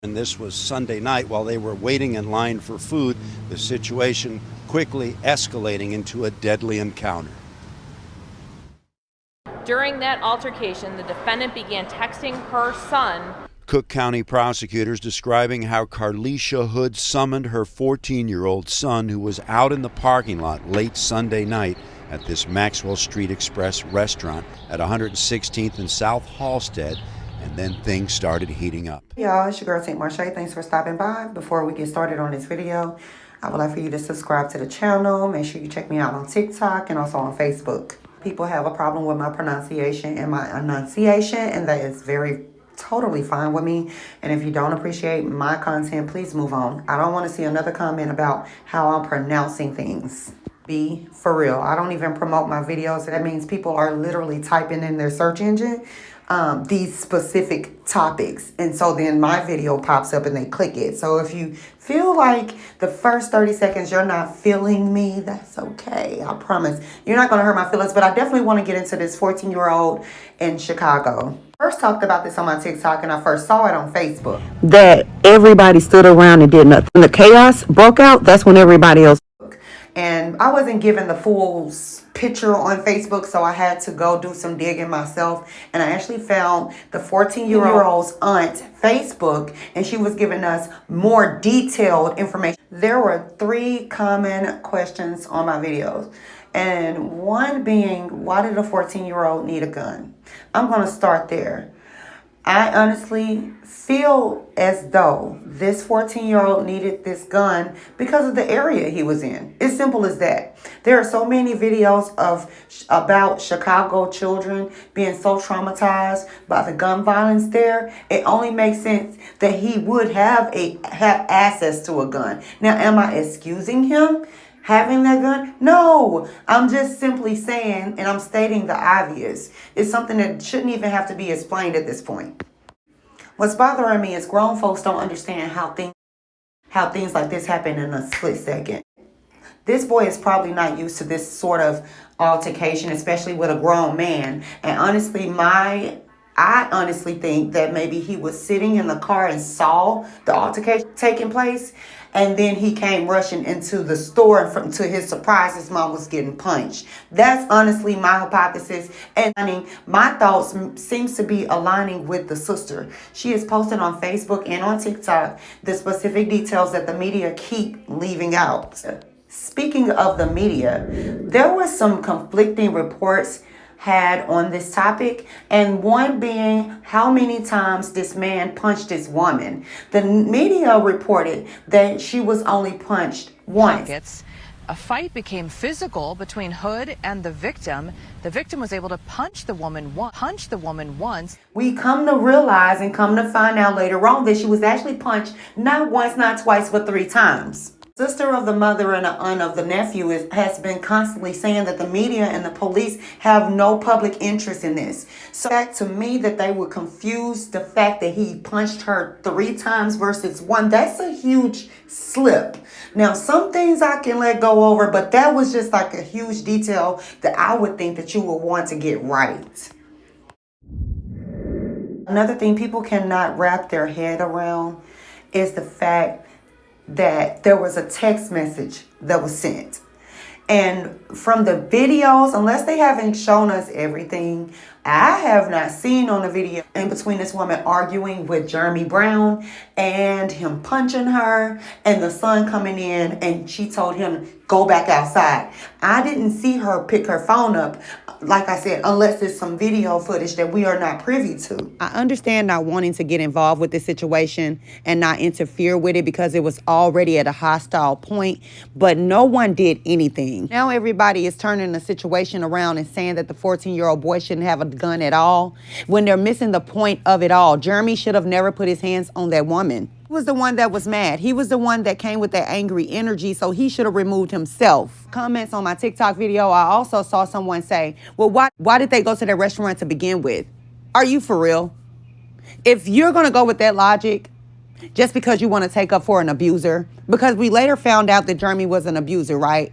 And this was Sunday night while they were waiting in line for food, the situation quickly escalating into a deadly encounter. During that altercation, the defendant began texting her son. Cook County prosecutors describing how Carlishia Hood summoned her 14-year-old son, who was out in the parking lot late Sunday night at this Maxwell Street Express restaurant at 116th and South Halstead, and then things started heating up. Y'all, it's your girl St. Marche. Thanks for stopping by. Before we get started on this video, I would like for you to subscribe to the channel. Make sure you check me out on TikTok and also on Facebook. People have a problem with my pronunciation and my enunciation, and that is totally fine with me. And if you don't appreciate my content, please move on. I don't want to see another comment about how I'm pronouncing things. Be for real. I don't even promote my videos. That means people are literally typing in their search engine these specific topics, and so then my video pops up and they click it. So if you feel like the first 30 seconds you're not feeling me, that's okay. I promise you're not going to hurt my feelings. But I definitely want to get into this 14-year-old in Chicago. First talked about this on my TikTok, and I first saw it on Facebook. That everybody stood around and did nothing. When the chaos broke out, that's when everybody else. And I wasn't given the full picture on Facebook, so I had to go do some digging myself. And I actually found the 14-year-old's aunt Facebook, and she was giving us more detailed information. There were 3 common questions on my videos. And one being, why did a 14-year-old need a gun? I'm going to start there. I honestly feel as though this 14-year-old needed this gun because of the area he was in. It's simple as that. There are so many videos about Chicago children being so traumatized by the gun violence there. It only makes sense that he would have access to a gun. Now, am I excusing him having that gun? No, I'm just simply saying, and I'm stating the obvious. It's something that shouldn't even have to be explained at this point. What's bothering me is grown folks don't understand how things like this happen in a split second. This boy is probably not used to this sort of altercation, especially with a grown man. And honestly, I honestly think that maybe he was sitting in the car and saw the altercation taking place, and then he came rushing into the store, and to his surprise, his mom was getting punched. That's honestly my hypothesis, and my thoughts seems to be aligning with the sister. She is posting on Facebook and on TikTok the specific details that the media keep leaving out. Speaking of the media, there was some conflicting reports had on this topic, and one being how many times this man punched this woman. The media reported that she was only punched once. A fight became physical between Hood and the victim. The victim was able to punch the woman once. We come to realize and come to find out later on that she was actually punched not once, not twice, but 3 times. Sister of the mother and an aunt of the nephew has been constantly saying that the media and the police have no public interest in this. So back to me that they would confuse the fact that he punched her 3 times versus 1. That's a huge slip. Now, some things I can let go over, but that was just like a huge detail that I would think that you would want to get right. Another thing people cannot wrap their head around is the fact that there was a text message that was sent. And from the videos, unless they haven't shown us everything, I have not seen on the video in between this woman arguing with Jeremy Brown and him punching her and the son coming in and she told him, go back outside. I didn't see her pick her phone up, like I said, unless it's some video footage that we are not privy to. I understand not wanting to get involved with this situation and not interfere with it because it was already at a hostile point, but no one did anything. Now everybody is turning the situation around and saying that the 14-year-old boy shouldn't have a gun at all when they're missing the point of it all. Jeremy should have never put his hands on that woman. He was the one that was mad. He was the one that came with that angry energy, so he should have removed himself. Comments on my TikTok video, I also saw someone say, well, why did they go to that restaurant to begin with? Are you for real? If you're going to go with that logic, just because you want to take up for an abuser, because we later found out that Jeremy was an abuser, right?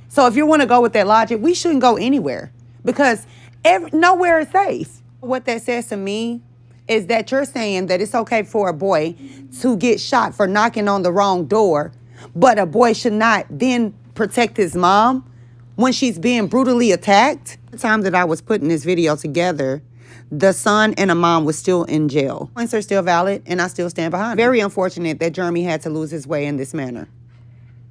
So if you want to go with that logic, we shouldn't go anywhere because nowhere is safe. What that says to me is that you're saying that it's okay for a boy to get shot for knocking on the wrong door, but a boy should not then protect his mom when she's being brutally attacked? The time that I was putting this video together, the son and a mom was still in jail. Points are still valid, and I still stand behind it. Very unfortunate that Jeremy had to lose his way in this manner.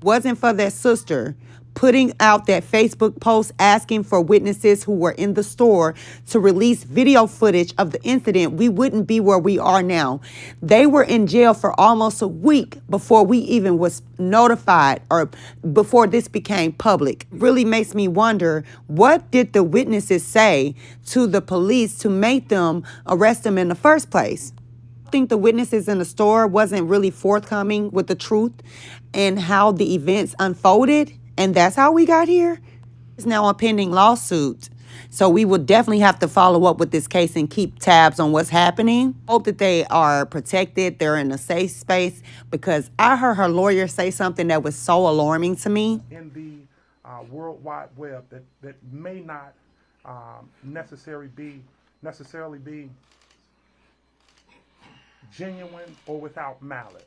Wasn't for that sister putting out that Facebook post asking for witnesses who were in the store to release video footage of the incident, we wouldn't be where we are now. They were in jail for almost a week before we even was notified or before this became public. Really makes me wonder, what did the witnesses say to the police to make them arrest them in the first place? I think the witnesses in the store wasn't really forthcoming with the truth and how the events unfolded. And that's how we got here. It's now a pending lawsuit. So we will definitely have to follow up with this case and keep tabs on what's happening. Hope that they are protected. They're in a safe space, because I heard her lawyer say something that was so alarming to me. In the World Wide Web that may not necessarily be genuine or without malice.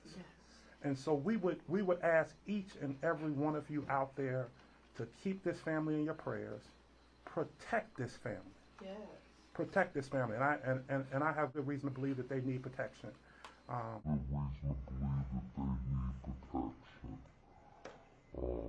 And so we would ask each and every one of you out there to keep this family in your prayers. Protect this family. Yes. Protect this family. And I have good reason to believe that they need protection.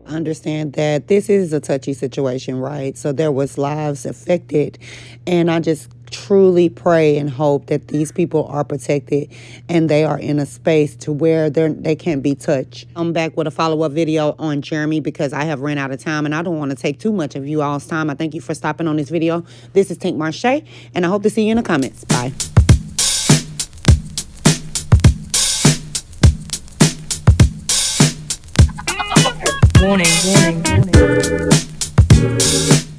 Understand that this is a touchy situation, right? So there was lives affected, and I just truly pray and hope that these people are protected and they are in a space to where they can't be touched. I'm back with a follow-up video on Jeremy because I have ran out of time and I don't want to take too much of you all's time. I thank you for stopping on this video. This is Tink Marche, and I hope to see you in the comments. Bye. Warning, warning, warning.